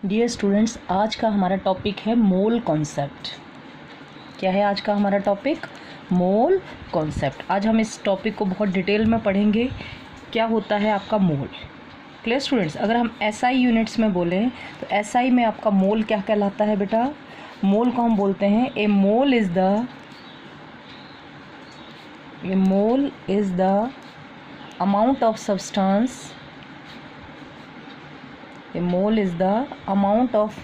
Dear students, आज का हमारा टॉपिक है मोल कॉन्सेप्ट। क्या है आज का हमारा टॉपिक? Mole concept. आज हम इस टॉपिक को बहुत डिटेल में पढ़ेंगे। क्या होता है आपका मोल? Clear students? अगर हम एसआई यूनिट्स में बोलें तो एसआई में आपका मोल क्या कहलाता है बेटा? मोल को हम बोलते हैं a mole is the amount of substance. A mole is the amount of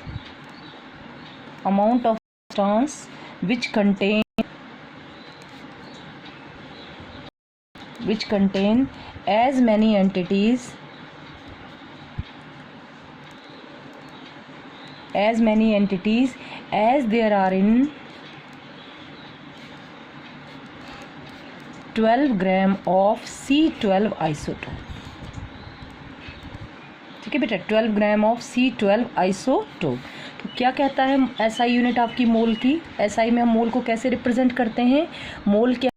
substance which contain as many entities as there are in 12 gram of C12 isotope। ठीक है बेटा, 12 ग्राम ऑफ C12 आइसोटोप। तो क्या कहता है SI unit आपकी मोल की? SI में हम मोल को कैसे रिप्रेजेंट करते हैं? मोल क्या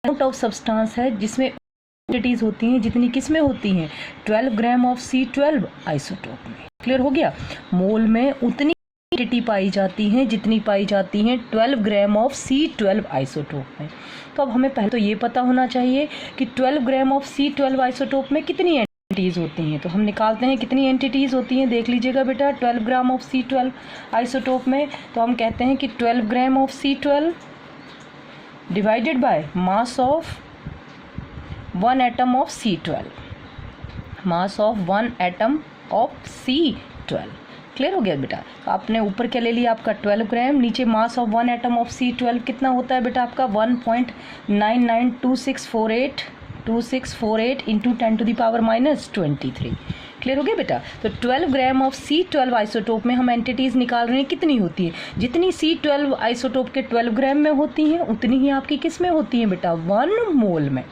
अमाउंट ऑफ सब्सटेंस है जिसमें क्वांटिटीज होती हैं, जितनी किस में होती हैं? 12 ग्राम ऑफ C12 आइसोटोप में। क्लियर हो गया? मोल में उतनी क्वांटिटी पाई जाती हैं जितनी पाई जाती हैं 12 ग्राम ऑफ C12 आइसोटोप में। तो अब हमें पहले तो ये पता होना चाहिए कि 12 ग्राम ऑफ C12 आइसोटोप में कितनी एंटिटीज होती हैं। तो हम निकालते हैं कितनी एंटिटीज होती हैं। देख लीजिएगा बेटा, 12 ग्राम ऑफ C12 आइसोटोप में तो हम कहते हैं कि 12 gram of C12 divided by mass of 1 atom of C12, mass of 1 atom of C12। Clear हो गया बेटा? तो आपने ऊपर क्या ले लिया आपका 12 ग्राम, नीचे mass of 1 atom of C12 कितना होता है बेटा आपका? 1.992648 इंटू 10⁻⁻23। क्लियर हो गया बेटा? तो 12 ग्राम ऑफ C12 आइसोटोप में हम एंटिटीज निकाल रहे हैं कितनी होती है? जितनी C12 आइसोटोप के 12 ग्राम में होती हैं उतनी ही आपकी किस में होती हैं बेटा? 1 मोल में।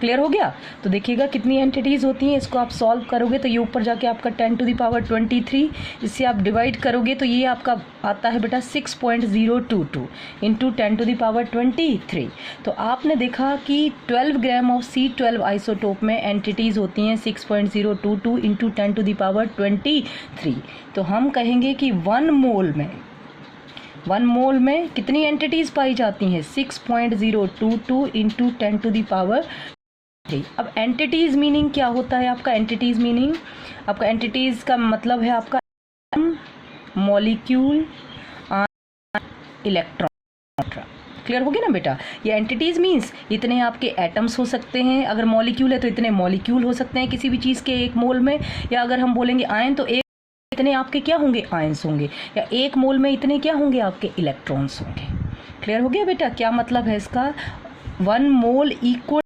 क्लियर हो गया? तो देखिएगा कितनी एंटिटीज होती हैं। इसको आप सॉल्व करोगे तो ये ऊपर जाके आपका 10⁻23, इससे आप डिवाइड करोगे तो ये आपका आता है बेटा 6.022 इंटू 10⁻23। तो आपने देखा कि 12 ग्राम ऑफ C12 आइसोटोप में एंटिटीज होती हैं 6.022 इंटू 10⁻23। तो हम कहेंगे कि 1 मोल में कितनी एंटिटीज पाई जाती हैं? 6.022 इंटू 10⁻3। अब एंटिटीज मीनिंग क्या होता है आपका? एंटिटीज मीनिंग आपका, एंटिटीज का मतलब है आपका मॉलिक्यूल, इलेक्ट्रॉन। क्लियर हो गया ना बेटा? ये एंटिटीज मीन्स इतने आपके एटम्स हो सकते हैं। अगर मॉलिक्यूल है तो इतने मॉलिक्यूल हो सकते हैं किसी भी चीज़ के एक मोल में, या अगर हम बोलेंगे आयन तो इतने आपके क्या होंगे? आयंस होंगे। या एक मोल में इतने क्या होंगे? आपके इलेक्ट्रॉन्स होंगे। क्लियर हो गया बेटा? क्या मतलब है इसका? 1 मोल इक्वल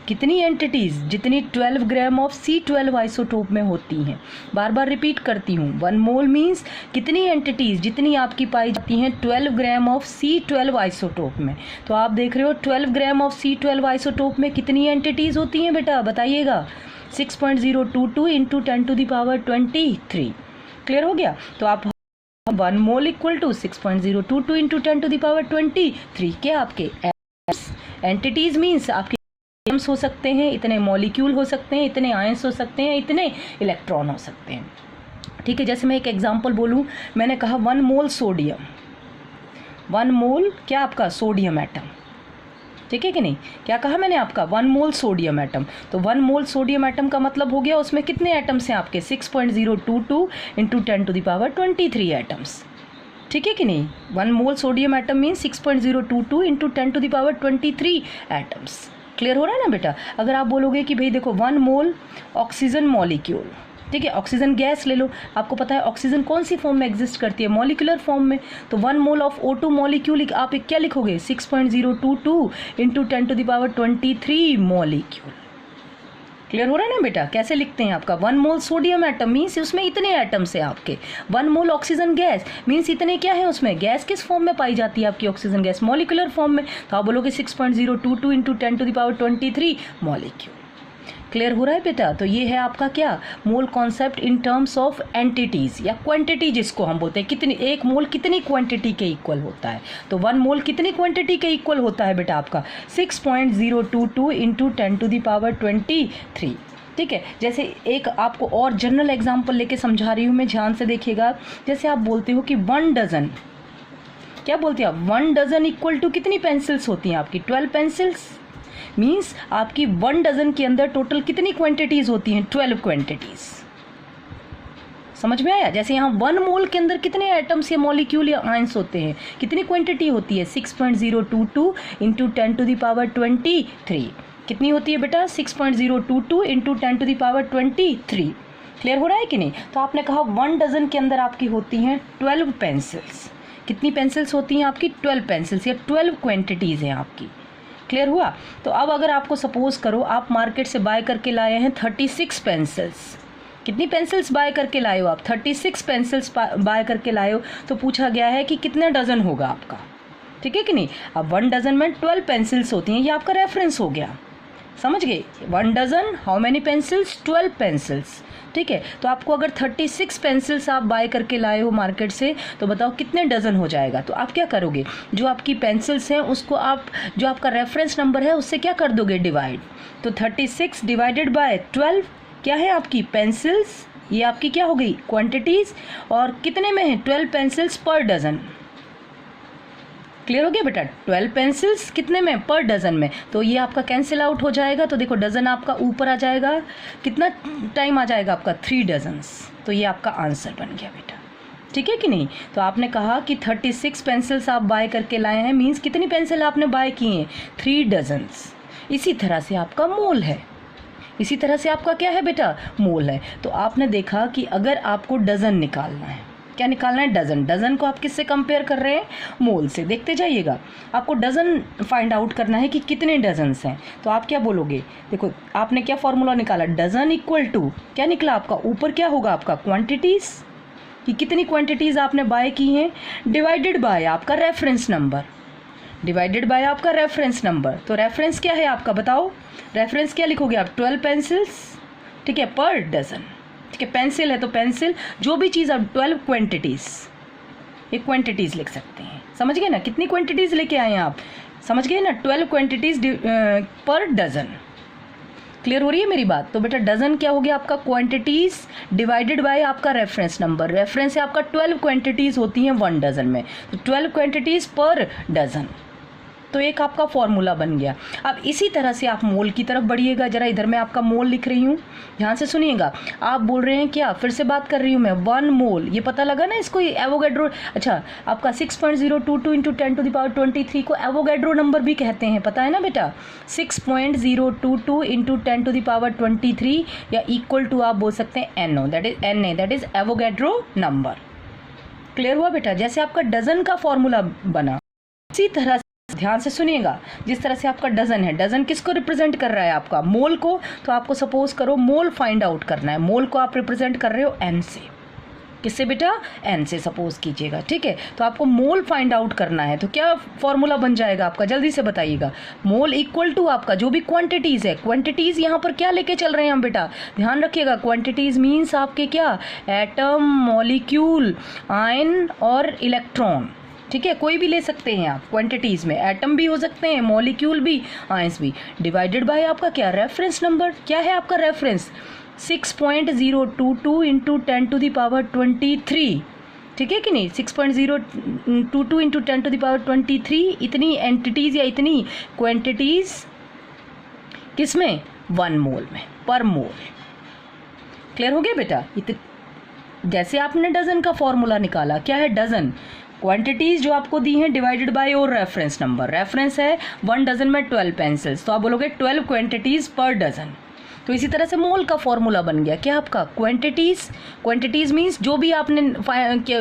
कितनी एंटिटीज? जितनी 12 ग्राम ऑफ C12 आइसोटोप में होती हैं। बार बार रिपीट करती हूँ, 1 मोल मीन्स कितनी एंटिटीज? जितनी आपकी पाई जाती हैं 12 ग्राम ऑफ C12 आइसोटोप में। तो आप देख रहे हो 12 ग्राम ऑफ C12 आइसोटोप में कितनी एंटिटीज होती हैं बेटा? बताइएगा। 6.022 इंटू 10⁻23। क्लियर हो गया? तो आप 1 मोल इक्वल टू 6.022 इंटू 10⁻23 के आपके एंटिटीज मीन्स आपके एटम्स हो सकते हैं, इतने मॉलिक्यूल हो सकते हैं, इतने आयंस हो सकते हैं, इतने इलेक्ट्रॉन हो सकते हैं। ठीक है? जैसे मैं एक एग्जांपल बोलूं, मैंने कहा 1 मोल सोडियम, 1 मोल क्या आपका? Sodium atom. ठीक है कि नहीं? क्या कहा मैंने आपका? 1 मोल सोडियम एटम। तो 1 मोल सोडियम एटम का मतलब हो गया उसमें कितने एटम्स हैं आपके? 6.022 इंटू 10⁻23 एटम्स। ठीक है कि नहीं? 1 मोल sodium atom mean 6.022 into 10⁻23 atoms. Clear हो रहा है ना बेटा? अगर आप बोलोगे कि भाई देखो 1 मोल ऑक्सीजन मॉलिक्यूल, ठीक है, ऑक्सीजन गैस ले लो, आपको पता है ऑक्सीजन कौन सी फॉर्म में एग्जिस्ट करती है? मॉलिक्यूलर फॉर्म में। तो 1 मोल ऑफ O2 मॉलिक्यूल आप एक क्या लिखोगे? 6.022 इंटू 10⁻23 मॉलिक्यूल। क्लियर हो रहा है ना बेटा? कैसे लिखते हैं आपका? 1 मोल सोडियम एटम मीन्स उसमें इतने एटम्स है आपके। 1 मोल ऑक्सीजन गैस मीन्स इतने क्या है उसमें? गैस किस फॉर्म में पाई जाती है आपकी ऑक्सीजन गैस? मॉलिक्यूलर फॉर्म में। तो आप बोलोगे 6.022 इंटू 10⁻23 मॉलिक्यूल। क्लियर हो रहा है बेटा? तो ये है आपका क्या? Mole concept in terms of entities या क्वांटिटी जिसको हम बोलते हैं। कितनी, एक मोल कितनी क्वांटिटी के इक्वल होता है? तो 1 मोल कितनी क्वांटिटी के इक्वल होता है बेटा आपका? 6.022 इंटू 10⁻23। ठीक है। जैसे एक आपको और जनरल एग्जांपल लेके समझा रही हूँ मैं, ध्यान से देखिएगा। जैसे आप बोलते हो कि 1 डजन, क्या बोलते हैं आप, 1 डजन इक्वल टू कितनी पेंसिल्स होती हैं आपकी, 12 पेंसिल्स। मीन्स आपकी 1 डजन के अंदर टोटल कितनी क्वांटिटीज होती हैं, 12 क्वांटिटीज। समझ में आया? जैसे यहाँ 1 मोल के अंदर कितने एटम्स या मॉलिक्यूल या आयंस होते हैं, कितनी क्वांटिटी होती है, 6.022 इंटू 10 टू द पावर 23। कितनी होती है बेटा, 6.022 into 10 to the power 23। Clear हो रहा है कि नहीं? तो आपने कहा 1 डजन के अंदर आपकी होती हैं 12 पेंसिल्स। कितनी पेंसिल्स होती हैं आपकी, 12 पेंसिल्स, या 12 क्वांटिटीज़ हैं आपकी। क्लियर हुआ? तो अब अगर आपको सपोज करो आप मार्केट से बाय करके लाए हैं 36 पेंसिल्स। कितनी पेंसिल्स बाय करके लाए हो आप, 36 पेंसिल्स बाय करके लाए हो, तो पूछा गया है कि कितने डजन होगा आपका। ठीक है कि नहीं? अब 1 डजन में 12 पेंसिल्स होती हैं, ये आपका रेफरेंस हो गया। समझ गए? 1 dozen, how many pencils, 12 pencils. ठीक है, तो आपको अगर 36 पेंसिल्स आप बाय करके लाए हो मार्केट से, तो बताओ कितने डजन हो जाएगा। तो आप क्या करोगे, जो आपकी पेंसिल्स हैं उसको आप, जो आपका रेफरेंस नंबर है उससे क्या कर दोगे, डिवाइड। तो 36 डिवाइडेड बाय 12 क्या है आपकी, पेंसिल्स। ये आपकी क्या हो गई, क्वांटिटीज। और कितने में है, 12 पेंसिल्स पर डजन। क्लियर हो गया बेटा? 12 पेंसिल्स कितने में, पर डजन में। तो ये आपका कैंसिल आउट हो जाएगा। तो देखो डजन आपका ऊपर आ जाएगा, कितना टाइम आ जाएगा आपका, 3 डजन्स। तो ये आपका आंसर बन गया बेटा। ठीक है कि नहीं? तो आपने कहा कि 36 पेंसिल्स आप बाय करके लाए हैं, मीन्स कितनी पेंसिल आपने बाय की हैं, 3 डजन्स। इसी तरह से आपका मोल है, इसी तरह से आपका क्या है बेटा, मोल है। तो आपने देखा कि अगर आपको डजन निकालना है, क्या निकालना है, डजन। डजन को आप किससे कंपेयर कर रहे हैं, मोल से। देखते जाइएगा, आपको डजन फाइंड आउट करना है कि कितने डजन्स हैं। तो आप क्या बोलोगे, देखो आपने क्या फॉर्मूला निकाला, डजन इक्वल टू क्या निकला आपका, ऊपर क्या होगा आपका, क्वांटिटीज़, कि कितनी क्वांटिटीज़ आपने बाय की हैं, डिवाइडेड बाय आपका रेफरेंस नंबर, डिवाइडेड बाय आपका रेफरेंस नंबर। तो रेफरेंस क्या है आपका, बताओ रेफरेंस क्या लिखोगे आप, 12 पेंसिल्स। ठीक है, पर डजन। ठीक है, पेंसिल है तो पेंसिल, जो भी चीज़ आप, 12 क्वांटिटीज़, ये क्वांटिटीज़ लिख सकते हैं। समझ गए ना, कितनी क्वांटिटीज़ लेके आए हैं आप, समझ गए ना, 12 क्वांटिटीज़ पर डजन। क्लियर हो रही है मेरी बात? तो बेटा डजन क्या हो गया आपका, क्वांटिटीज़ डिवाइडेड बाय आपका रेफरेंस नंबर। रेफरेंस है आपका 12 क्वांटिटीज़ होती हैं 1 डजन में, तो 12 क्वांटिटीज़ पर डजन। तो एक आपका फॉर्मूला बन गया। अब इसी तरह से आप मोल की तरफ बढ़िएगा। जरा इधर मैं आपका मोल लिख रही हूँ, ध्यान से सुनिएगा। आप बोल रहे हैं क्या, फिर से बात कर रही हूँ मैं, 1 मोल, ये पता लगा ना इसको, एवोगैड्रो। अच्छा, आपका 6.022 इंटू 10 टू द पावर 23 को एवोगैड्रो नंबर भी कहते हैं, पता है ना बेटा। 6.022 इंटू 10 टू द पावर 23 या इक्वल टू आप बोल सकते हैं NO, that is Avogadro number. Clear हुआ बेटा? जैसे आपका डजन का फॉर्मूला बना, इसी तरह ध्यान से सुनिएगा, जिस तरह से आपका डजन है, डजन किसको रिप्रेजेंट कर रहा है आपका, मोल को। तो आपको सपोज करो मोल फाइंड आउट करना है, मोल को आप रिप्रेजेंट कर रहे हो N से। किससे बेटा, N से सपोज कीजिएगा। ठीक है, तो आपको मोल फाइंड आउट करना है, तो क्या फॉर्मूला बन जाएगा आपका, जल्दी से बताइएगा। मोल इक्वल टू आपका जो भी क्वांटिटीज़ है, क्वांटिटीज़ यहाँ पर क्या लेके चल रहे हैं हम बेटा, ध्यान रखिएगा। क्वांटिटीज़ मीन्स आपके क्या, एटम, मॉलिक्यूल, आयन और इलेक्ट्रॉन। ठीक है, कोई भी ले सकते हैं आप क्वांटिटीज़ में, एटम भी हो सकते हैं, मॉलिक्यूल भी, आयंस भी। डिवाइडेड बाय आपका क्या, रेफरेंस नंबर। क्या है आपका reference, 6.022 into 10 to the power 23। ठीक है कि नहीं, 6.022 इंटू 10 टू द पावर 23। इतनी एंटिटीज़ या इतनी क्वांटिटीज़ किस में, 1 मोल में, पर मोल। क्लियर हो गया बेटा? जैसे आपने डजन का फॉर्मूला निकाला, क्या है डजन, क्वांटिटीज़ जो आपको दी हैं डिवाइडेड बाय और रेफरेंस नंबर। रेफरेंस है 1 डजन में 12 पेंसिल्स, तो आप बोलोगे 12 क्वांटिटीज़ पर डजन। तो इसी तरह से मोल का फॉर्मूला बन गया क्या आपका, क्वांटिटीज़। क्वांटिटीज़ मीन्स जो भी आपने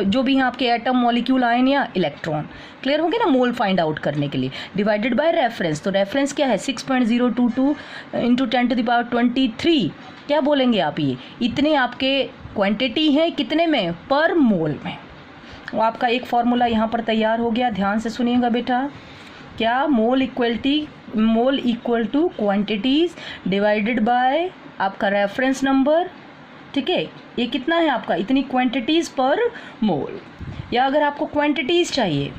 जो भी हैं आपके एटम, मॉलिक्यूल, आयन या इलेक्ट्रॉन। क्लियर हो गया ना, मोल फाइंड आउट करने के लिए। डिवाइडेड बाय रेफरेंस, तो रेफरेंस क्या है, 6.022 इंटू 10 टू द पावर 23। क्या बोलेंगे आप, ये इतने आपके क्वांटिटी हैं कितने में, पर मोल में। वो आपका एक फॉर्मूला यहाँ पर तैयार हो गया, ध्यान से सुनिएगा बेटा। क्या, mole equal to quantities divided by आपका रेफरेंस नंबर। ठीक है, ये कितना है आपका, इतनी क्वांटिटीज़ पर मोल। या अगर आपको क्वांटिटीज़ चाहिए,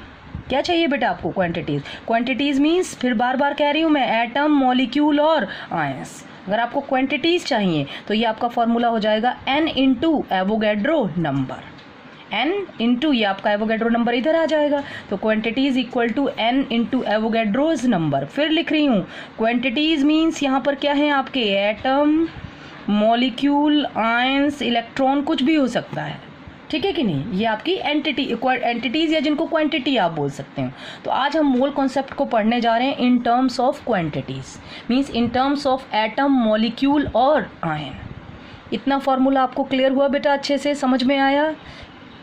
क्या चाहिए बेटा आपको, क्वांटिटीज़। क्वांटिटीज़ मीन्स, फिर बार बार कह रही हूँ मैं, एटम, मॉलिक्यूल और आयंस। अगर आपको क्वांटिटीज़ चाहिए तो ये आपका फॉर्मूला हो जाएगा n into Avogadro number. n into ये आपका एवोगैड्रो नंबर इधर आ जाएगा, तो quantities equal to n into Avogadro's number. फिर लिख रही हूँ क्वांटिटीज़ मीन्स यहाँ पर क्या है आपके एटम, मॉलिक्यूल, आयंस, इलेक्ट्रॉन, कुछ भी हो सकता है, ठीक है कि नहीं। ये आपकी एंटिटीज़ या जिनको क्वांटिटी आप बोल सकते हो। तो आज हम मोल कॉन्सेप्ट को पढ़ने जा रहे हैं in terms of quantities, means in terms of atom, molecule और आयन। इतना फॉर्मूला आपको क्लियर हुआ बेटा, अच्छे से समझ में आया,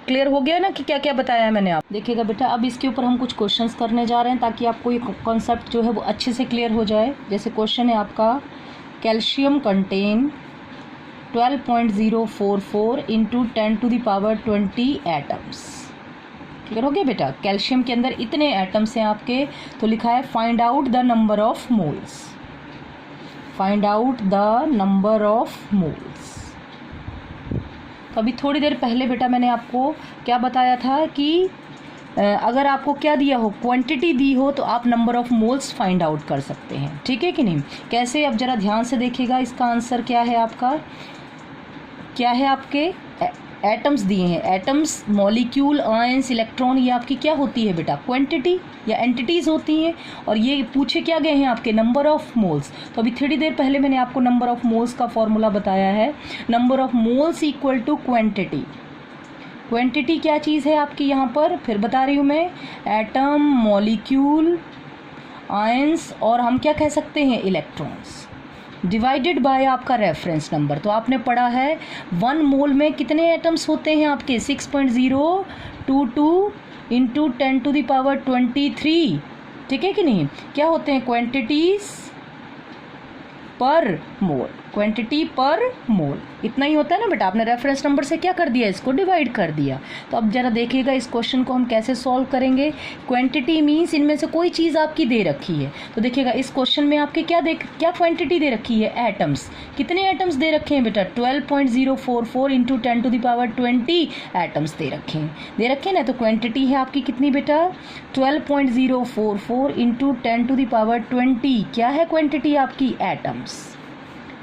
क्लियर हो गया ना कि क्या क्या बताया है मैंने। आप देखिएगा बेटा, अब इसके ऊपर हम कुछ क्वेश्चंस करने जा रहे हैं ताकि आपको ये कॉन्सेप्ट जो है वो अच्छे से क्लियर हो जाए। जैसे क्वेश्चन है आपका, calcium contain 12.044 into 10⁻20 atoms. Clear हो गया बेटा, कैल्शियम के अंदर इतने एटम्स हैं आपके, तो लिखा है find out the number of moles, find out the number of moles. तो अभी थोड़ी देर पहले बेटा मैंने आपको क्या बताया था कि अगर आपको क्या दिया हो, क्वांटिटी दी हो, तो आप number of moles find out कर सकते हैं, ठीक है कि नहीं। कैसे, अब जरा ध्यान से देखिएगा, इसका आंसर क्या है आपका, क्या है आपके एटम्स दिए हैं, एटम्स, मॉलिक्यूल, आयंस, इलेक्ट्रॉन, ये आपकी क्या होती है बेटा, क्वांटिटी या एंटिटीज़ होती हैं। और ये पूछे क्या गए हैं आपके, नंबर ऑफ मोल्स। तो अभी थोड़ी देर पहले मैंने आपको नंबर ऑफ मोल्स का फॉर्मूला बताया है, number of moles equal to quantity. Quantity क्या चीज़ है आपकी यहाँ पर, फिर बता रही हूँ मैं, एटम, मॉलिक्यूल, आयंस और हम क्या कह सकते हैं, इलेक्ट्रॉन्स, डिवाइडेड बाय आपका रेफरेंस नंबर। तो आपने पढ़ा है 1 मोल में कितने एटम्स होते हैं आपके, 6.022 इंटू 10⁻23, ठीक है कि नहीं। क्या होते हैं, क्वांटिटीज पर मोल, क्वांटिटी पर मोल, इतना ही होता है ना बेटा। आपने रेफरेंस नंबर से क्या कर दिया, इसको डिवाइड कर दिया। तो अब जरा देखिएगा इस क्वेश्चन को हम कैसे सॉल्व करेंगे। क्वांटिटी मीन्स इनमें से कोई चीज़ आपकी दे रखी है, तो देखिएगा इस क्वेश्चन में आपके क्या क्वांटिटी दे रखी है, एटम्स। कितने एटम्स दे रखे हैं बेटा, 12.044 इंटू 10⁻20 एटम्स दे रखे हैं ना। तो क्वांटिटी है आपकी कितनी बेटा, 12.044 इंटू 10⁻20, क्या है क्वांटिटी आपकी, एटम्स,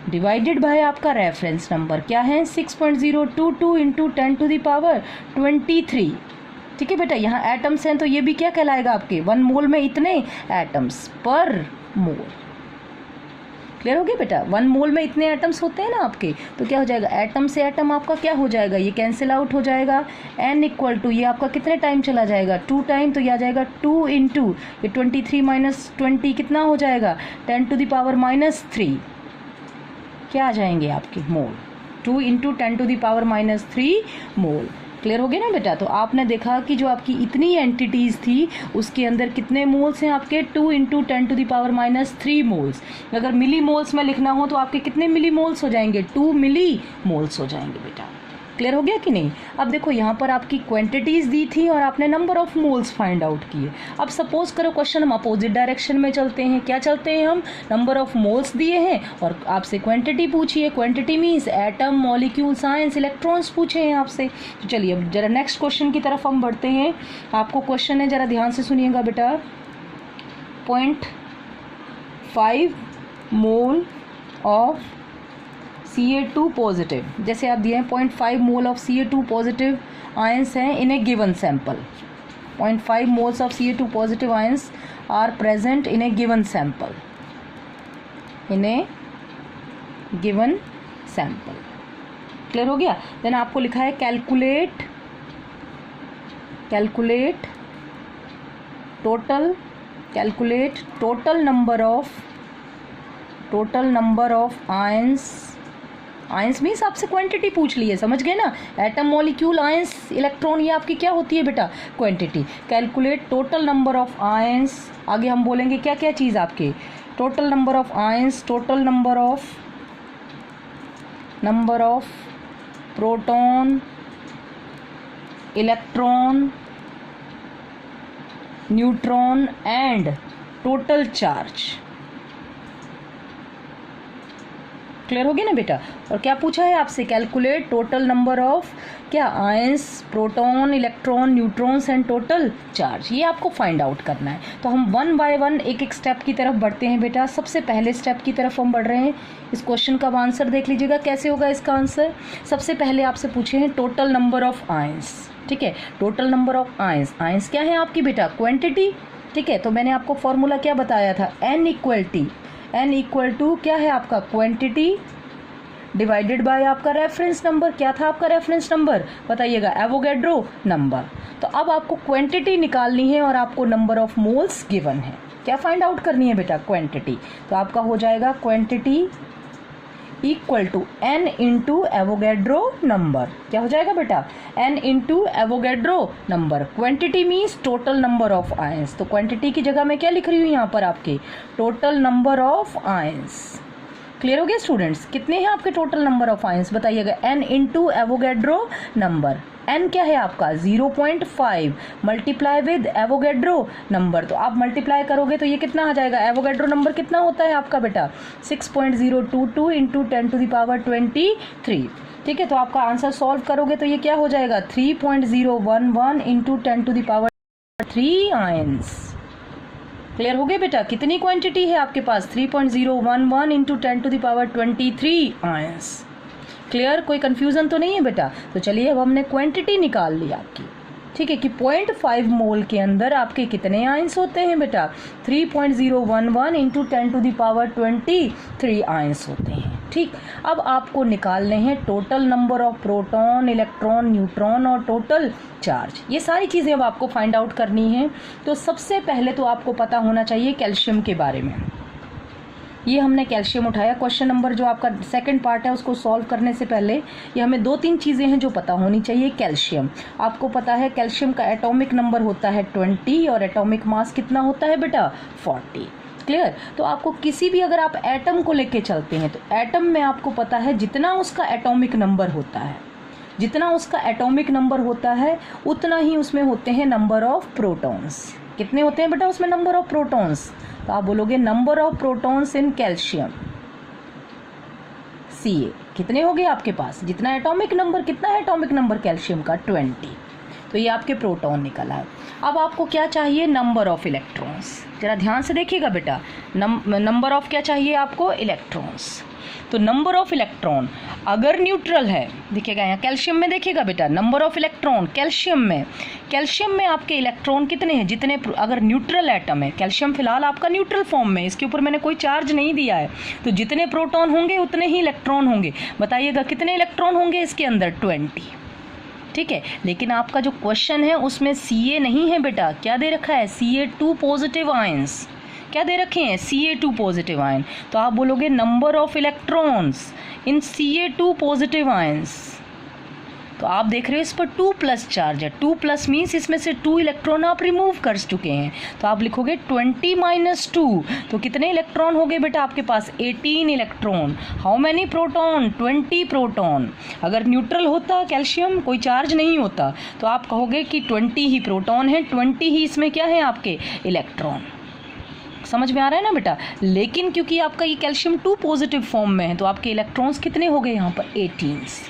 डिवाइडेड बाय आपका रेफरेंस नंबर क्या है, 6.022 इंटू 10⁻23, ठीक है बेटा। यहाँ एटम्स हैं तो ये भी क्या कहलाएगा आपके, 1 मोल में इतने एटम्स पर मोल। क्लियर हो गया बेटा, 1 मोल में इतने एटम्स होते हैं ना आपके, तो क्या हो जाएगा, एटम से एटम आपका क्या हो जाएगा, ये कैंसिल आउट हो जाएगा। n इक्वल टू ये आपका कितने टाइम चला जाएगा, 2 टाइम, तो ये आ जाएगा 2 इंटू ये 23 माइनस 20 कितना हो जाएगा, 10⁻³ क्या आ जाएंगे आपके, मोल। 2 इंटू 10⁻³ मोल। क्लियर हो गया ना बेटा। तो आपने देखा कि जो आपकी इतनी एंटिटीज़ थी उसके अंदर कितने मोल्स हैं आपके, 2 इंटू 10⁻³ मोल्स। अगर मिली मोल्स में लिखना हो तो आपके कितने मिली मोल्स हो जाएंगे, 2 मिली मोल्स हो जाएंगे बेटा। क्लियर हो गया कि नहीं। अब देखो यहाँ पर आपकी क्वांटिटीज़ दी थी और आपने number of moles find out किए। अब सपोज करो क्वेश्चन हम अपोजिट डायरेक्शन में चलते हैं, क्या चलते हैं हम, नंबर ऑफ मोल्स दिए हैं और आपसे क्वांटिटी पूछी है। Quantity means atom, molecule, science, electrons पूछे हैं आपसे। तो चलिए अब जरा नेक्स्ट क्वेश्चन की तरफ हम बढ़ते हैं। आपको क्वेश्चन है, जरा ध्यान से सुनिएगा बेटा। 0.5 मोल ऑफ Ca2 पॉजिटिव, जैसे आप दिए हैं 0.5 mole of Ca2 positive ions हैं in a given sample. 0.5 moles of Ca2 positive ions are present in a given sample, in a given sample. Clear हो गया। देन आपको लिखा है calculate total number of ions means आपसे quantity पूछ ली है, समझ गए ना। एटम, मॉलिक्यूल, आयंस, इलेक्ट्रॉन, ये आपकी क्या होती है बेटा, quantity. Calculate total number of ions, आगे हम बोलेंगे क्या क्या चीज़ आपके, total number of ions, total number of proton, electron, neutron and total charge. Clear हो गया ना बेटा। और क्या पूछा है आपसे, कैलकुलेट टोटल नंबर ऑफ क्या ions, proton, electron, neutrons and total charge, ये आपको फाइंड आउट करना है। तो हम वन बाय वन एक एक स्टेप की तरफ बढ़ते हैं बेटा। सबसे पहले स्टेप की तरफ हम बढ़ रहे हैं। इस क्वेश्चन का आंसर देख लीजिएगा कैसे होगा इसका आंसर। सबसे पहले आपसे पूछे हैं टोटल नंबर ऑफ आयंस, ठीक है, total number of ions. Ions क्या है आपकी बेटा, क्वांटिटी, ठीक है। तो मैंने आपको फॉर्मूला क्या बताया था, एन इक्वल टू क्या है आपका, क्वांटिटी डिवाइडेड बाय आपका रेफरेंस नंबर। क्या था आपका रेफरेंस नंबर, बताइएगा, एवोगैड्रो नंबर। तो अब आपको क्वांटिटी निकालनी है और आपको नंबर ऑफ मोल्स गिवन है। क्या फाइंड आउट करनी है बेटा, क्वांटिटी। तो आपका हो जाएगा quantity equal to n into Avogadro number. क्या हो जाएगा बेटा, n into Avogadro number. Quantity means total number of ions. तो क्वांटिटी की जगह मैं क्या लिख रही हूँ यहाँ पर, आपके total number of ions. Clear हो गया स्टूडेंट्स, कितने हैं आपके टोटल नंबर ऑफ आयंस, बताइएगा, n into Avogadro number. N क्या है आपका 0.5 मल्टीप्लाई विद एवोगैड्रो नंबर। तो आप मल्टीप्लाई करोगे तो ये कितना आ जाएगा, एवोगैड्रो नंबर कितना होता है आपका बेटा 6.022 इंटू 10⁻23। ठीक है, तो आपका आंसर सॉल्व करोगे तो ये क्या हो जाएगा 3.011 इंटू 10⁻3 आयंस। क्लियर हो गया बेटा, कितनी क्वांटिटी है आपके पास 3.011 इंटू 10⁻23 आयंस। क्लियर, कोई कंफ्यूजन तो नहीं है बेटा। तो चलिए अब हमने क्वांटिटी निकाल ली आपकी, ठीक है, कि 0.5 मोल के अंदर आपके कितने आयंस होते हैं बेटा 3.011 इंटू 10⁻23 आयंस होते हैं। ठीक, अब आपको निकालने हैं total number of proton, electron, neutron और टोटल चार्ज। ये सारी चीज़ें अब आपको फाइंड आउट करनी है। तो सबसे पहले तो आपको पता होना चाहिए कैल्शियम के बारे में। ये हमने कैल्शियम उठाया। क्वेश्चन नंबर जो आपका सेकंड पार्ट है उसको सॉल्व करने से पहले ये हमें 2-3 चीज़ें हैं जो पता होनी चाहिए। कैल्शियम, आपको पता है कैल्शियम का एटॉमिक नंबर होता है 20 और एटॉमिक मास कितना होता है बेटा 40। क्लियर, तो आपको किसी भी अगर आप एटम को लेके चलते हैं तो एटम में आपको पता है जितना उसका एटॉमिक नंबर होता है, जितना उसका एटॉमिक नंबर होता है उतना ही उसमें होते हैं नंबर ऑफ प्रोटॉन्स। कितने होते हैं बेटा उसमें नंबर ऑफ प्रोटॉन्स, तो आप बोलोगे number of protons in calcium Ca कितने हो गए आपके पास, जितना एटॉमिक नंबर, कितना है एटॉमिक नंबर कैल्शियम का 20। तो ये आपके प्रोटॉन निकला है। अब आपको क्या चाहिए, नंबर ऑफ इलेक्ट्रॉन्स। जरा ध्यान से देखिएगा बेटा, नंबर ऑफ क्या चाहिए आपको, इलेक्ट्रॉन्स। तो नंबर ऑफ इलेक्ट्रॉन अगर न्यूट्रल है, देखिएगा यहाँ कैल्शियम में, देखिएगा बेटा नंबर ऑफ इलेक्ट्रॉन कैल्शियम में आपके इलेक्ट्रॉन कितने हैं, जितने अगर न्यूट्रल एटम है, कैल्शियम फिलहाल आपका न्यूट्रल फॉर्म में, इसके ऊपर मैंने कोई चार्ज नहीं दिया है, तो जितने प्रोटॉन होंगे उतने ही इलेक्ट्रॉन होंगे। बताइएगा कितने इलेक्ट्रॉन होंगे इसके अंदर 20। ठीक है, लेकिन आपका जो क्वेश्चन है उसमें Ca नहीं है बेटा, क्या दे रखा है Ca2 पॉजिटिव आयंस। क्या दे रखे हैं Ca2 पॉजिटिव आयन। तो आप बोलोगे number of electrons in Ca2 positive ions. तो आप देख रहे हो इस पर 2+ चार्ज है, 2+ मीन्स इसमें से 2 इलेक्ट्रॉन आप रिमूव कर चुके हैं। तो आप लिखोगे 20 - 2, तो कितने इलेक्ट्रॉन हो गए बेटा आपके पास 18 electron. How many proton, 20 proton. अगर न्यूट्रल होता कैल्शियम, कोई चार्ज नहीं होता, तो आप कहोगे कि 20 ही प्रोटॉन है, 20 ही इसमें क्या है आपके इलेक्ट्रॉन। समझ में आ रहा है ना बेटा। लेकिन क्योंकि आपका ये कैल्शियम 2 पॉजिटिव फॉर्म में है तो आपके इलेक्ट्रॉन्स कितने हो गए यहाँ पर 18।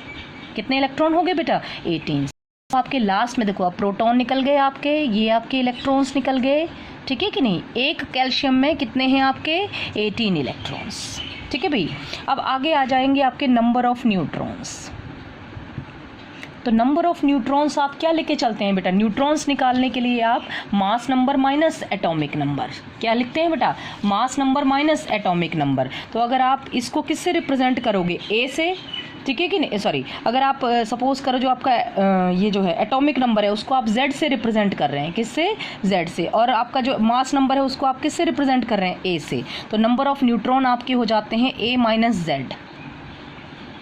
कितने इलेक्ट्रॉन हो गए बेटा 18। तो आपके लास्ट में देखो, अब प्रोटॉन निकल गए आपके, ये आपके इलेक्ट्रॉन्स निकल गए, ठीक है कि नहीं। एक कैल्शियम में कितने हैं आपके 18 इलेक्ट्रॉन्स। ठीक है भाई, अब आगे आ जाएंगे आपके नंबर ऑफ न्यूट्रॉन्स। तो नंबर ऑफ न्यूट्रॉन्स आप क्या लेके चलते हैं बेटा, न्यूट्रॉन्स निकालने के लिए आप mass number minus atomic number. क्या लिखते हैं बेटा, mass number minus atomic number. तो अगर आप इसको किससे रिप्रेजेंट करोगे, ए से, ठीक है कि नहीं, सॉरी, अगर आप सपोज करो जो आपका ये जो है एटॉमिक नंबर है उसको आप जेड से रिप्रेजेंट कर रहे हैं, किससे, जेड से, और आपका जो मास नंबर है उसको आप किससे रिप्रेजेंट कर रहे हैं, ए से। तो नंबर ऑफ न्यूट्रॉन आपके हो जाते हैं ए माइनस जेड।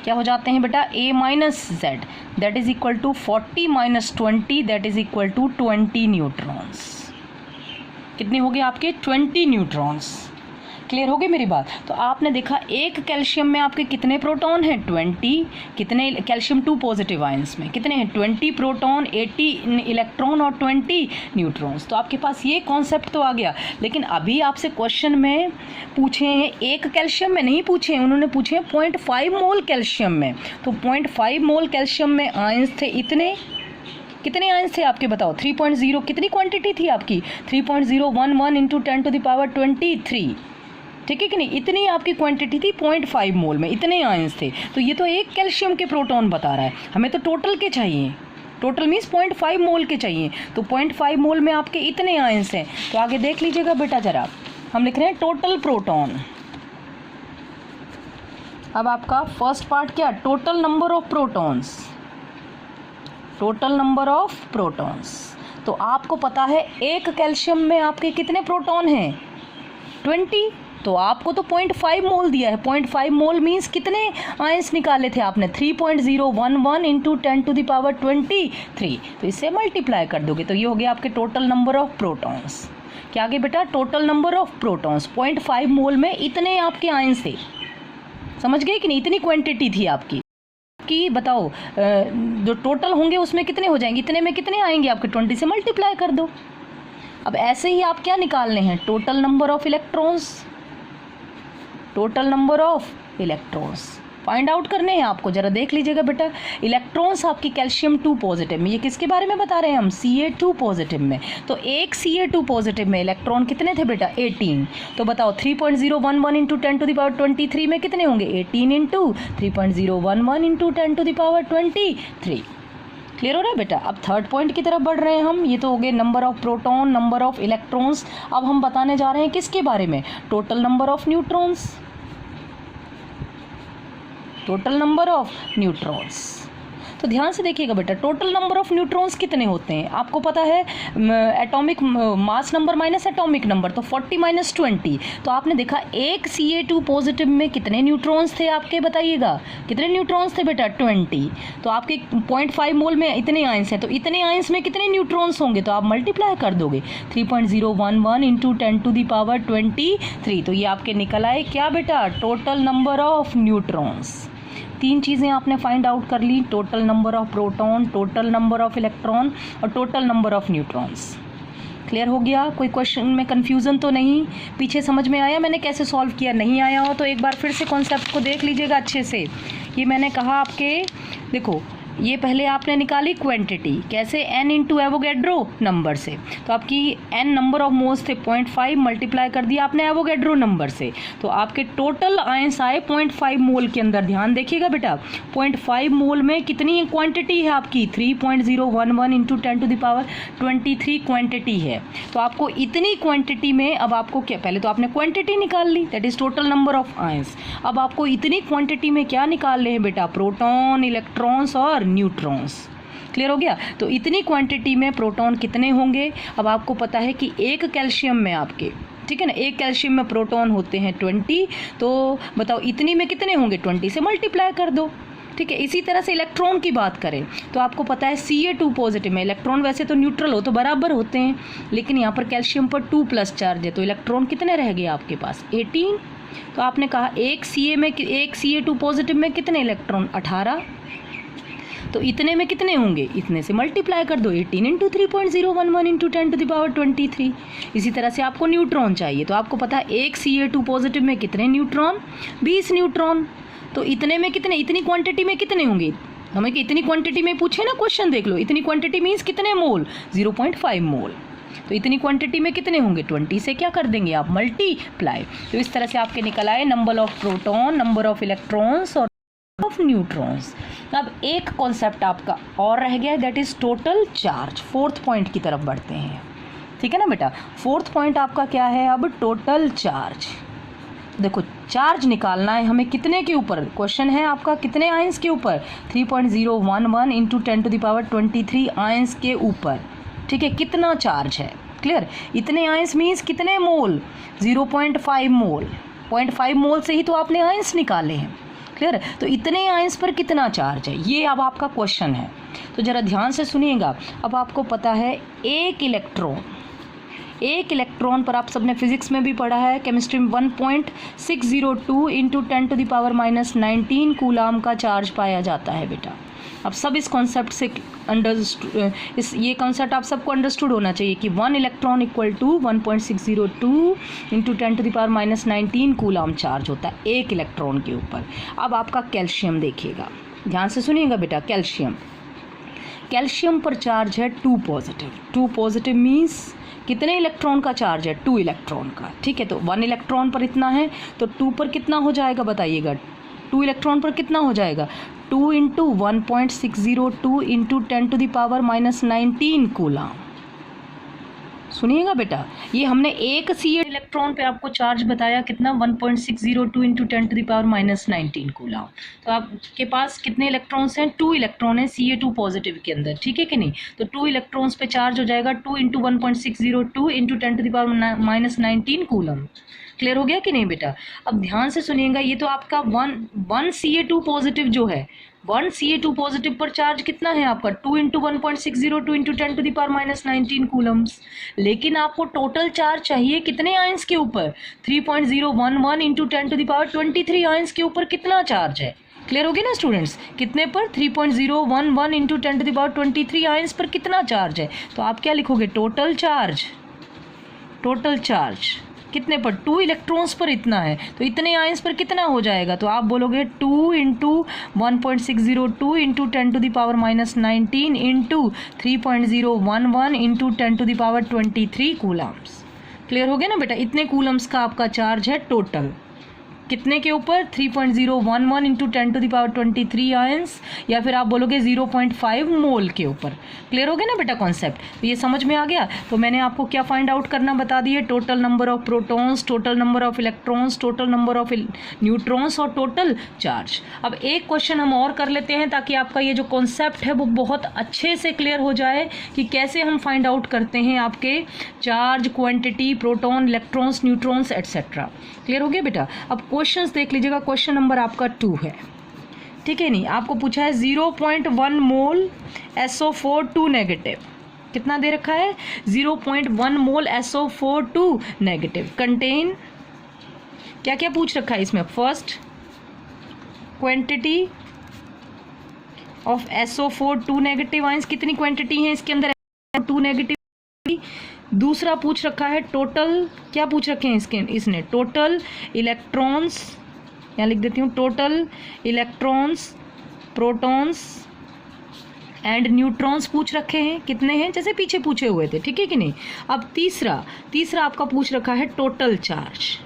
क्या हो जाते हैं बेटा, a minus Z, that is equal to 40 - 20, that is equal to 20 neutrons. कितने हो गए आपके 20 न्यूट्रॉन्स। क्लियर हो गई मेरी बात। तो आपने देखा एक कैल्शियम में आपके कितने प्रोटॉन हैं 20, कितने कैल्शियम 2 पॉजिटिव आयंस में कितने हैं 20 प्रोटॉन, 80 इलेक्ट्रॉन और 20 न्यूट्रॉन्स। तो आपके पास ये कॉन्सेप्ट तो आ गया। लेकिन अभी आपसे क्वेश्चन में पूछे हैं एक कैल्शियम में नहीं पूछे हैं, उन्होंने पूछे हैं 0.5 मोल कैल्शियम में। तो 0.5 मोल कैल्शियम में आयंस थे इतने, कितने आयंस थे आपके बताओ 3.0, कितनी क्वांटिटी थी आपकी 3.011 इंटू 10 टू द पावर 23, ठीक है कि नहीं, इतनी आपकी क्वांटिटी थी 0.5 मोल में, इतने आयंस थे। तो ये तो एक कैल्शियम के प्रोटॉन बता रहा है, हमें तो टोटल के चाहिए, टोटल मीन्स 0.5 मोल के चाहिए। तो 0.5 मोल में आपके इतने आयंस हैं। तो आगे देख लीजिएगा बेटा जरा, हम लिख रहे हैं टोटल प्रोटॉन। अब आपका फर्स्ट पार्ट क्या, total number of protons, total number of protons. तो आपको पता है एक कैल्शियम में आपके कितने प्रोटॉन हैं 20, तो आपको तो 0.5 मोल दिया है। 0.5 मोल मीन्स कितने आयंस निकाले थे आपने 3.011 इंटू 10 टू द पावर 23। तो इससे मल्टीप्लाई कर दोगे तो ये हो गया आपके टोटल नंबर ऑफ प्रोटॉन्स। क्या आगे बेटा, टोटल नंबर ऑफ प्रोटॉन्स 0.5 मोल में इतने आपके आयंस थे, समझ गए कि नहीं, इतनी क्वांटिटी थी आपकी कि बताओ जो टोटल होंगे उसमें कितने हो जाएंगे, इतने में कितने आएंगे आपके 20 से मल्टीप्लाई कर दो। अब ऐसे ही आप क्या निकालने हैं, total number of electrons, total number of electrons find out करने हैं आपको। जरा देख लीजिएगा बेटा, इलेक्ट्रॉन्स आपकी कैल्शियम 2 पॉजिटिव में, ये किसके बारे में बता रहे हैं हम, Ca2 पॉजिटिव में। तो एक Ca2 पॉजिटिव में इलेक्ट्रॉन कितने थे बेटा 18। तो बताओ 3.011 इंटू 10 टू द पावर 23 में कितने होंगे 18 into 3.011 into 10 to the power 23। Clear हो रहा है बेटा। अब थर्ड पॉइंट की तरफ बढ़ रहे हैं हम, ये तो हो गए number of proton, number of electrons. अब हम बताने जा रहे हैं किसके बारे में, total number of neutrons, total number of neutrons. तो ध्यान से देखिएगा बेटा, टोटल नंबर ऑफ न्यूट्रॉन्स कितने होते हैं आपको पता है, atomic mass number minus atomic number, तो 40 माइनस 20। तो आपने देखा एक Ca2 पॉजिटिव में कितने न्यूट्रॉन्स थे आपके, बताइएगा कितने न्यूट्रॉन्स थे बेटा 20। तो आपके 0.5 मोल में इतने आयंस हैं, तो इतने आयंस में कितने न्यूट्रॉन्स होंगे, तो आप मल्टीप्लाई कर दोगे 3.011 इंटू 10 टू द पावर 23। तो ये आपके निकल आए क्या बेटा, टोटल नंबर ऑफ न्यूट्रॉन्स। तीन चीज़ें आपने फाइंड आउट कर ली, total number of proton, total number of electron और total number of neutrons. Clear हो गया, कोई क्वेश्चन में कन्फ्यूज़न तो नहीं, पीछे समझ में आया मैंने कैसे सॉल्व किया, नहीं आया हो तो एक बार फिर से कॉन्सेप्ट को देख लीजिएगा अच्छे से। ये मैंने कहा आपके, देखो ये पहले आपने निकाली क्वांटिटी कैसे, n इंटू एवोगैड्रो नंबर से। तो आपकी n नंबर ऑफ मोल्स थे 0.5, मल्टीप्लाई कर दिया आपने एवोगैड्रो नंबर से, तो आपके टोटल आयंस आए 0.5 मोल के अंदर। ध्यान देखिएगा बेटा, 0.5 मोल में कितनी क्वांटिटी है आपकी 3.011 into 10 to the power 23 quantity है। तो आपको इतनी क्वांटिटी में, अब आपको क्या, पहले तो आपने क्वांटिटी निकाल ली, that is total number of ions. अब आपको इतनी क्वांटिटी में क्या निकाल रहे हैं बेटा, प्रोटॉन, इलेक्ट्रॉन्स और न्यूट्रॉन्स। क्लियर हो गया। तो इतनी क्वांटिटी में प्रोटॉन कितने होंगे, अब आपको पता है कि एक कैल्शियम में आपके, ठीक है ना, एक कैल्शियम में प्रोटॉन होते हैं 20, तो बताओ इतनी में कितने होंगे 20 से मल्टीप्लाई कर दो, ठीक है। इसी तरह से इलेक्ट्रॉन की बात करें तो आपको पता है Ca2 पॉजिटिव में इलेक्ट्रॉन वैसे तो न्यूट्रल हो तो बराबर होते हैं, लेकिन यहाँ पर कैल्शियम पर 2 प्लस चार्ज है, तो इलेक्ट्रॉन कितने रह गए आपके पास 18। तो आपने कहा एक Ca2 पॉजिटिव में कितने इलेक्ट्रॉन 18, तो इतने में कितने होंगे, इतने से मल्टीप्लाई कर दो 18 into 3.011 into 10 to the power 23। इसी तरह से आपको न्यूट्रॉन चाहिए, तो आपको पता है एक Ca2 पॉजिटिव में कितने न्यूट्रॉन 20 न्यूट्रॉन, तो इतने में कितने, इतनी क्वांटिटी में कितने होंगे, हमें कि इतनी क्वांटिटी में पूछे ना क्वेश्चन, देख लो इतनी क्वांटिटी मीन्स कितने मोल 0.5 मोल, तो इतनी क्वांटिटी में कितने होंगे 20 से क्या कर देंगे आप मल्टीप्लाई। तो इस तरह से आपके निकल आए number of proton, number of electrons और ऑफ न्यूट्रॉन्स। अब एक कॉन्सेप्ट आपका और रह गया, that is total charge. Fourth point की तरफ बढ़ते हैं, ठीक है ना बेटा। फोर्थ पॉइंट आपका क्या है, अब टोटल चार्ज। देखो चार्ज निकालना है हमें कितने के ऊपर, क्वेश्चन है आपका कितने आयंस के ऊपर 3.011 into 10 to the power 23 ions के ऊपर, ठीक है, कितना चार्ज है। क्लियर, इतने आयंस मीन्स कितने मोल 0.5 मोल, 0.5 मोल से ही तो आपने आयंस निकाले हैं। क्लियर, तो इतने आयंस पर कितना चार्ज है, ये अब आपका क्वेश्चन है। तो ज़रा ध्यान से सुनिएगा। अब आपको पता है एक इलेक्ट्रॉन एक इलेक्ट्रॉन पर, आप सबने फिजिक्स में भी पढ़ा है, केमिस्ट्री में, 1.602 इंटू 10⁻⁻19 कूलाम का चार्ज पाया जाता है बेटा। अब सब इस कॉन्सेप्ट से ये कॉन्सेप्ट आप सबको अंडरस्टूड होना चाहिए कि 1 electron equal to 1.602 into 10⁻⁻19 coulomb charge होता है एक इलेक्ट्रॉन के ऊपर। अब आपका कैल्शियम देखिएगा, ध्यान से सुनिएगा बेटा। कैल्शियम पर चार्ज है 2 पॉजिटिव। 2 पॉजिटिव मीन्स कितने इलेक्ट्रॉन का चार्ज है? 2 इलेक्ट्रॉन का, ठीक है। तो 1 इलेक्ट्रॉन पर इतना है, तो 2 पर कितना हो जाएगा बताइएगा? 2 इलेक्ट्रॉन पर कितना हो जाएगा? 2 इंटू 1.602 इंटू 10⁻⁻19 कूलाम। सुनिएगा बेटा, ये हमने एक Ca इलेक्ट्रॉन पे आपको चार्ज बताया कितना, 1.602 इंटू 10⁻⁻19 कूलाम। तो आपके पास कितने इलेक्ट्रॉन्स हैं? 2 इलेक्ट्रॉन है Ca2 पॉजिटिव के अंदर, ठीक है कि नहीं। तो 2 इलेक्ट्रॉन्स पे चार्ज हो जाएगा 2 इंटू 1.602 इंटू 10⁻⁻19 कूलम। क्लियर हो गया कि नहीं बेटा? अब ध्यान से सुनिएगा, ये तो आपका 1 Ca2 पॉजिटिव जो है, 1 Ca2 पॉजिटिव पर चार्ज कितना है आपका? 2 इंटू 1.602 इंटू 10⁻⁻19 कूलम्स। लेकिन आपको टोटल चार्ज चाहिए कितने आयंस के ऊपर? 3.011 इंटू 10⁻23 आयंस के ऊपर कितना चार्ज है? क्लियर हो गया ना स्टूडेंट्स? कितने पर? 3.011 इंटू 10⁻23 आयंस पर कितना चार्ज है? तो आप क्या लिखोगे? टोटल चार्ज कितने पर? 2 इलेक्ट्रॉन्स पर इतना है, तो इतने आयंस पर कितना हो जाएगा? तो आप बोलोगे 2 into 1.602 into 10⁻⁻19 into 3.011 into 10⁻23 Coulomb's. Clear हो गया ना बेटा? इतने कूलम्स का आपका चार्ज है टोटल। कितने के ऊपर? 3.011 इंटू 10⁻23 आयंस, या फिर आप बोलोगे 0.5 मोल के ऊपर। क्लियर हो गया ना बेटा कॉन्सेप्ट? तो ये समझ में आ गया। तो मैंने आपको क्या फाइंड आउट करना बता दिए? Total number of protons, total number of electrons, total number of neutrons और टोटल चार्ज। अब एक क्वेश्चन हम और कर लेते हैं ताकि आपका ये जो कॉन्सेप्ट है वो बहुत अच्छे से क्लियर हो जाए कि कैसे हम फाइंड आउट करते हैं आपके charge, quantity, proton, electrons, neutrons etcetera. Clear हो गया बेटा? अब क्वेश्चंस देख लीजिएगा। क्वेश्चन नंबर आपका 2 है, ठीक है नहीं? आपको पूछा है 0.1 मोल SO4 2 नेगेटिव। कितना दे रखा है? 0.1 मोल SO4 2 नेगेटिव कंटेन, क्या क्या पूछ रखा है इसमें? First, quantity of SO4 2 negative ions, कितनी क्वांटिटी है इसके अंदर 2 नेगेटिव। दूसरा पूछ रखा है टोटल, क्या पूछ रखे हैं इसने? टोटल इलेक्ट्रॉन्स, यहाँ लिख देती हूँ, total electrons, protons and neutrons पूछ रखे हैं। कितने हैं? जैसे पीछे पूछे हुए थे, ठीक है कि नहीं। अब तीसरा आपका पूछ रखा है टोटल चार्ज।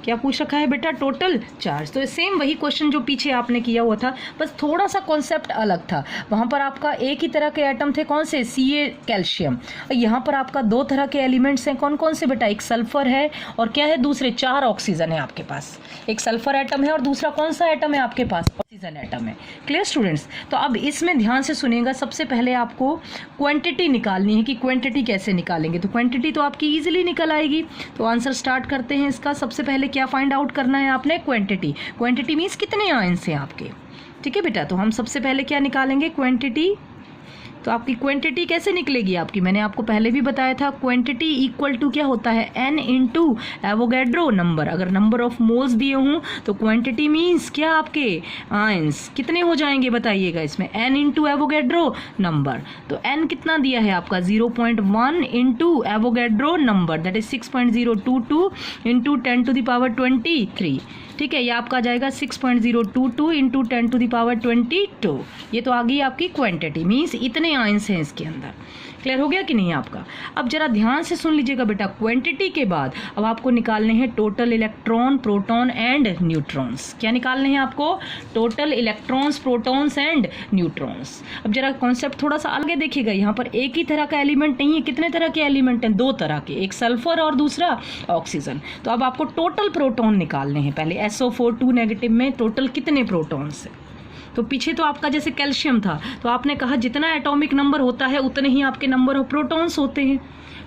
क्या पूछ रखा है बेटा? Total charge. तो सेम वही क्वेश्चन जो पीछे आपने किया हुआ था, बस थोड़ा सा कॉन्सेप्ट अलग था। वहाँ पर आपका एक ही तरह के एटम थे, कौन से? Ca calcium. यहाँ पर आपका 2 तरह के एलिमेंट्स हैं, कौन कौन से बेटा? एक सल्फर है और क्या है दूसरे? 4 ऑक्सीजन है आपके पास। एक सल्फर एटम है और दूसरा कौन सा एटम है आपके पास? ऑक्सीजन एटम है। Clear students? तो अब इसमें ध्यान से सुनिएगा, सबसे पहले आपको क्वांटिटी निकालनी है कि क्वांटिटी कैसे निकालेंगे। तो क्वांटिटी तो आपकी ईजिली निकल आएगी। तो आंसर स्टार्ट करते हैं इसका। सबसे पहले क्या फाइंड आउट करना है आपने? क्वांटिटी। क्वांटिटी मीन्स कितने आयंस हैं आपके, ठीक है बेटा? तो हम सबसे पहले क्या निकालेंगे? क्वांटिटी। तो आपकी क्वांटिटी कैसे निकलेगी आपकी? मैंने आपको पहले भी बताया था, क्वांटिटी इक्वल टू क्या होता है? N into Avogadro number. अगर नंबर ऑफ मोल्स दिए हों तो क्वांटिटी मीन्स क्या आपके? आयंस। कितने हो जाएंगे बताइएगा इसमें? N into Avogadro number. तो N कितना दिया है आपका? 0.1 into Avogadro number, that is 6.022 into 10⁻23। ठीक है, ये आपका आ जाएगा 6.022 इंटू 10⁻22। ये तो आ गई आपकी क्वांटिटी, मीन्स इतने आयंस हैं इसके अंदर। क्लियर हो गया कि नहीं आपका? अब जरा ध्यान से सुन लीजिएगा बेटा, क्वांटिटी के बाद अब आपको निकालने हैं total electron, proton and neutrons. क्या निकालने हैं आपको? Total electrons, protons and neutrons. अब जरा कॉन्सेप्ट थोड़ा सा आगे देखिएगा, यहाँ पर एक ही तरह का एलिमेंट नहीं है, कितने तरह के एलिमेंट हैं? 2 तरह के, एक सल्फर और दूसरा ऑक्सीजन। तो अब आपको टोटल प्रोटॉन निकालने हैं। पहले SO4 2 नेगेटिव में टोटल कितने प्रोटॉन्स हैं? तो पीछे तो आपका जैसे कैल्शियम था तो आपने कहा जितना एटॉमिक नंबर होता है उतने ही आपके नंबर ऑफ प्रोटॉन्स होते हैं।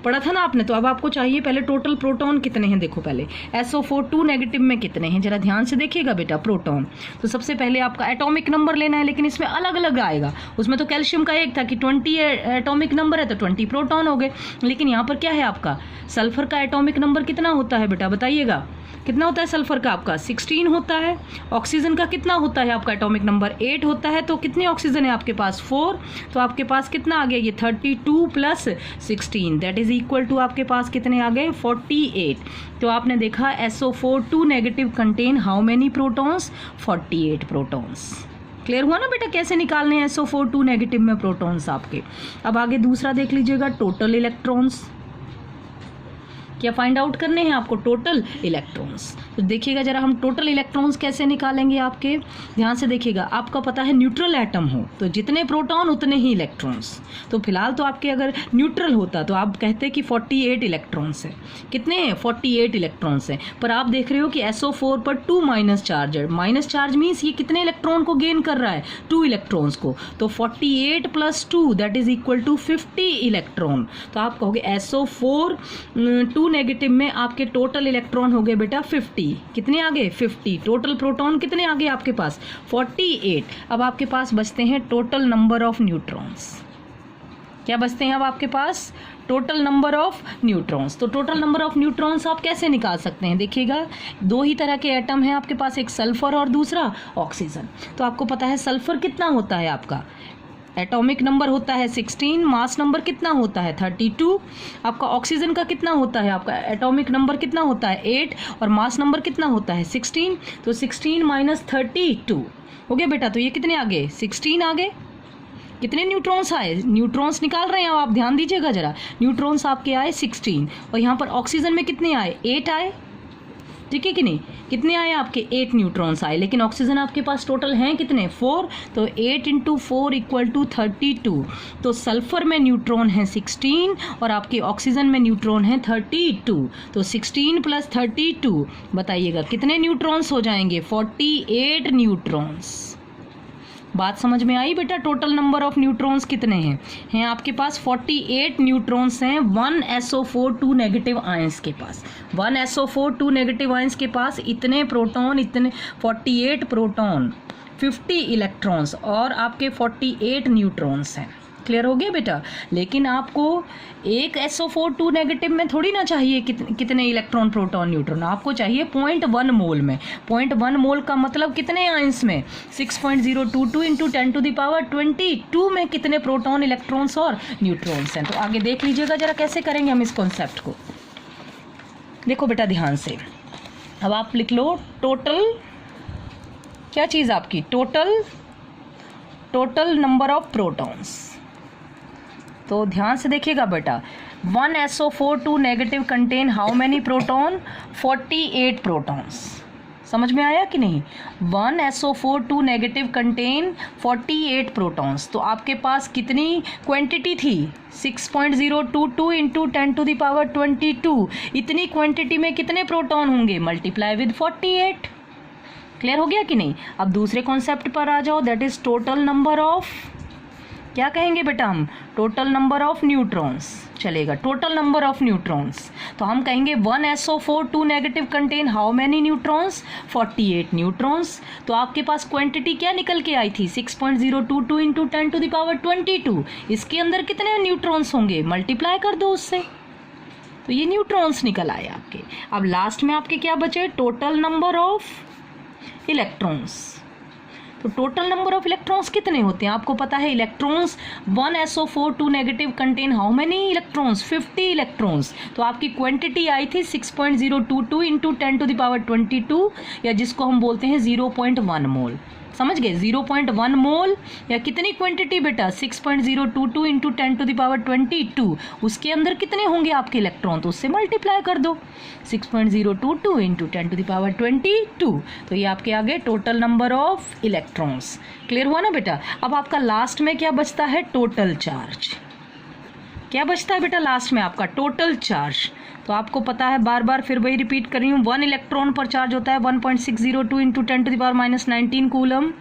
पढ़ा था ना आपने। तो अब आपको चाहिए पहले टोटल प्रोटॉन कितने हैं, देखो पहले SO4 2 नेगेटिव में कितने हैं, जरा ध्यान से देखिएगा बेटा प्रोटॉन। तो सबसे पहले आपका एटॉमिक नंबर लेना है, लेकिन इसमें अलग अलग आएगा। उसमें तो कैल्शियम का एक था कि 20 एटॉमिक नंबर है तो 20 प्रोटॉन हो गए, लेकिन यहाँ पर क्या है आपका सल्फर का एटॉमिक नंबर कितना होता है बेटा, बताइएगा कितना होता है सल्फर का आपका 16 होता है। ऑक्सीजन का कितना होता है आपका एटॉमिक नंबर 8 होता है। तो कितने ऑक्सीजन है आपके पास 4, तो आपके पास कितना आ गया ये 32 plus 16 that is equal to आपके पास कितने आ गए 48। तो आपने देखा SO4 2 negative contain how many protons 48 protons. Clear हुआ ना बेटा कैसे निकालने हैं SO4 2 नेगेटिव में प्रोटॉन्स आपके। अब आगे दूसरा देख लीजिएगा टोटल इलेक्ट्रॉन्स, क्या फाइंड आउट करने हैं आपको टोटल इलेक्ट्रॉन्स। तो देखिएगा जरा हम टोटल इलेक्ट्रॉन्स कैसे निकालेंगे आपके, ध्यान से देखिएगा। आपका पता है न्यूट्रल एटम हो तो जितने प्रोटॉन उतने ही इलेक्ट्रॉन्स। तो फिलहाल तो आपके अगर न्यूट्रल होता तो आप कहते कि 48 इलेक्ट्रॉन्स है, कितने हैं 48 इलेक्ट्रॉन्स हैं। पर आप देख रहे हो कि SO4 पर 2 माइनस चार्ज है। माइनस चार्ज मीन्स ये कितने इलेक्ट्रॉन को गेन कर रहा है 2 इलेक्ट्रॉन्स को। तो 48 plus 2 that is equal to 50 electron. तो आप कहोगे SO4 2 नेगेटिव में आपके टोटल इलेक्ट्रॉन हो गए बेटा 50। कितने आ गए 50। टोटल प्रोटॉन कितने आ गए आपके पास 48। अब आपके पास बचते हैं टोटल नंबर ऑफ न्यूट्रॉन्स। क्या बचते हैं अब आपके पास टोटल नंबर ऑफ न्यूट्रॉन्स। तो टोटल नंबर ऑफ न्यूट्रॉन्स आप कैसे निकाल सकते हैं, देखिएगा दो ही तरह के एटम हैं आपके पास, एक सल्फर और दूसरा ऑक्सीजन। तो आपको पता है सल्फर कितना होता है आपका एटॉमिक नंबर होता है 16, मास नंबर कितना होता है 32। आपका ऑक्सीजन का कितना होता है आपका एटॉमिक नंबर कितना होता है 8 और मास नंबर कितना होता है 16। तो 16 माइनस 32 हो गया बेटा। तो ये कितने आ गए 16 आ गए। कितने न्यूट्रॉन्स आए, न्यूट्रॉन्स निकाल रहे हैं आप ध्यान दीजिएगा जरा। न्यूट्रॉन्स आपके आए 16 और यहाँ पर ऑक्सीजन में कितने आए 8 आए, ठीक है कि नहीं। कितने आए आपके 8 न्यूट्रॉन्स आए, लेकिन ऑक्सीजन आपके पास टोटल हैं कितने 4। तो 8 × 4 इक्वल टू 32। तो सल्फर में न्यूट्रॉन है 16 और आपके ऑक्सीजन में न्यूट्रॉन है 32। तो 16 प्लस 32 बताइएगा कितने न्यूट्रॉन्स हो जाएंगे 48 न्यूट्रॉन्स। बात समझ में आई बेटा। टोटल नंबर ऑफ न्यूट्रॉन्स कितने हैं आपके पास 48 न्यूट्रॉन्स हैं 1 SO4 2 नेगेटिव आयंस के पास। 1 SO4 2 नेगेटिव आयंस के पास इतने प्रोटॉन, इतने 48 प्रोटॉन 50 इलेक्ट्रॉन्स और आपके 48 न्यूट्रॉन्स हैं। क्लियर हो गया बेटा। लेकिन आपको एक SO4 2 नेगेटिव में थोड़ी ना चाहिए कितने इलेक्ट्रॉन प्रोटॉन न्यूट्रॉन, आपको चाहिए 0.1 मोल में। 0.1 मोल का मतलब कितने आयंस में 6.022 × 10⁻22 में कितने प्रोटॉन इलेक्ट्रॉन्स और न्यूट्रॉन्स हैं। तो आगे देख लीजिएगा जरा कैसे करेंगे हम इस कॉन्सेप्ट को। देखो बेटा ध्यान से, अब आप लिख लो टोटल, क्या चीज़ आपकी टोटल नंबर ऑफ प्रोटॉन्स। तो ध्यान से देखिएगा बेटा 1 SO4 2 negative contain how many proton 48 protons. समझ में आया कि नहीं। 1 SO4 2 नेगेटिव कंटेन 48 प्रोटॉन्स। तो आपके पास कितनी क्वांटिटी थी 6.022 × 10⁻22। इतनी क्वांटिटी में कितने प्रोटॉन होंगे मल्टीप्लाई विद 48। क्लियर हो गया कि नहीं। अब दूसरे कॉन्सेप्ट पर आ जाओ, that is total number of, क्या कहेंगे बेटा हम टोटल नंबर ऑफ न्यूट्रॉन्स। चलेगा टोटल नंबर ऑफ न्यूट्रॉन्स। तो हम कहेंगे 1 SO4 2 negative contain how many neutrons 48 neutrons. तो आपके पास क्वांटिटी क्या निकल के आई थी 6.022 × 10⁻22। इसके अंदर कितने न्यूट्रॉन्स होंगे मल्टीप्लाई कर दो उससे, तो ये न्यूट्रॉन्स निकल आए आपके। अब लास्ट में आपके क्या बचे टोटल नंबर ऑफ इलेक्ट्रॉन्स। तो टोटल नंबर ऑफ इलेक्ट्रॉन्स कितने होते हैं आपको पता है। Electrons 1 SO4 2 negative contain how many electrons 50 electrons. तो आपकी क्वांटिटी आई थी 6.022 × 10⁻22 या जिसको हम बोलते हैं 0.1 मोल। समझ गए 0.1 मोल या कितनी क्वांटिटी बेटा 6.022 × 10⁻22। उसके अंदर कितने होंगे आपके इलेक्ट्रॉन, तो उससे मल्टीप्लाई कर दो 6.022 × 10⁻22। तो ये आपके आगे total number of electrons. Clear हुआ ना बेटा। अब आपका लास्ट में क्या बचता है टोटल चार्ज। क्या बचता है बेटा लास्ट में आपका टोटल चार्ज। तो आपको पता है बार बार फिर वही रिपीट कर रही हूँ 1 इलेक्ट्रॉन पर चार्ज होता है 1.602 × 10⁻19 कूलम।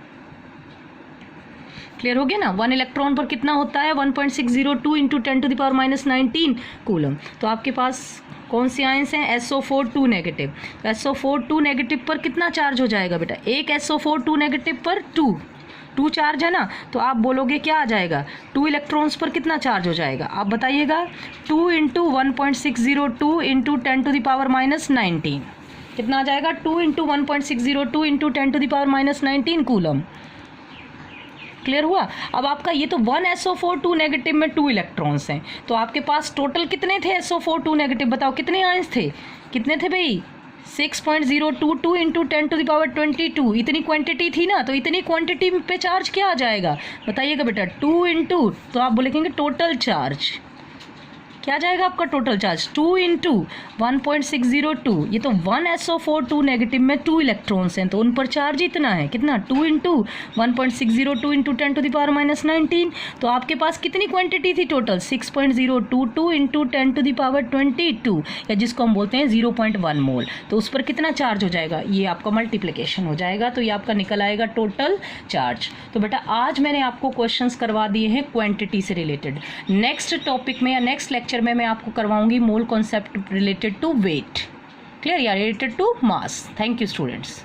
क्लियर हो गया ना। 1 इलेक्ट्रॉन पर कितना होता है 1.602 इंटू 10⁻⁻19 कूलम। तो आपके पास कौन से आयंस हैं SO4 2 नेगेटिव। तो SO4 2 नेगेटिव पर कितना चार्ज हो जाएगा बेटा, एक SO4 2 नेगेटिव पर 2 चार्ज है ना, तो आप बोलोगे क्या आ जाएगा 2 इलेक्ट्रॉन्स पर कितना चार्ज हो जाएगा, आप बताइएगा। 2 इंटू 1.602 इंटू 10⁻⁻19 कितना आ जाएगा, 2 इंटू 1.602 इंटू 10⁻⁻19 कूलम। क्लियर हुआ। अब आपका ये तो 1 SO4 2 नेगेटिव में 2 इलेक्ट्रॉन्स हैं, तो आपके पास टोटल कितने थे SO4 2 नेगेटिव, बताओ कितने आयंस थे, कितने थे भाई 6.022 इंटू 10⁻22, इतनी क्वांटिटी थी ना, तो इतनी क्वांटिटी पे चार्ज क्या आ जाएगा बताइएगा बेटा 2 इंटू, तो आप बोलेंगे टोटल चार्ज क्या जाएगा आपका टोटल चार्ज 2 इंटू 1.602, ये तो 1 SO4 2 नेगेटिव में 2 इलेक्ट्रॉन्स हैं, तो उन पर चार्ज इतना है कितना 2 इंटू 1.602 इंटू 10⁻⁻19, तो आपके पास कितनी क्वांटिटी थी टोटल 6.022 इंटू 10⁻22, या जिसको हम बोलते हैं 0.1 मोल, तो उस पर कितना चार्ज हो जाएगा, ये आपका मल्टीप्लिकेशन हो जाएगा, तो ये आपका निकल आएगा टोटल चार्ज। तो बेटा आज मैंने आपको क्वेश्चंस करवा दिए हैं क्वांटिटी से रिलेटेड। नेक्स्ट टॉपिक में या नेक्स्ट लेक्चर में मैं आपको करवाऊंगी mole concept related to weight, clear या related to mass. Thank you students.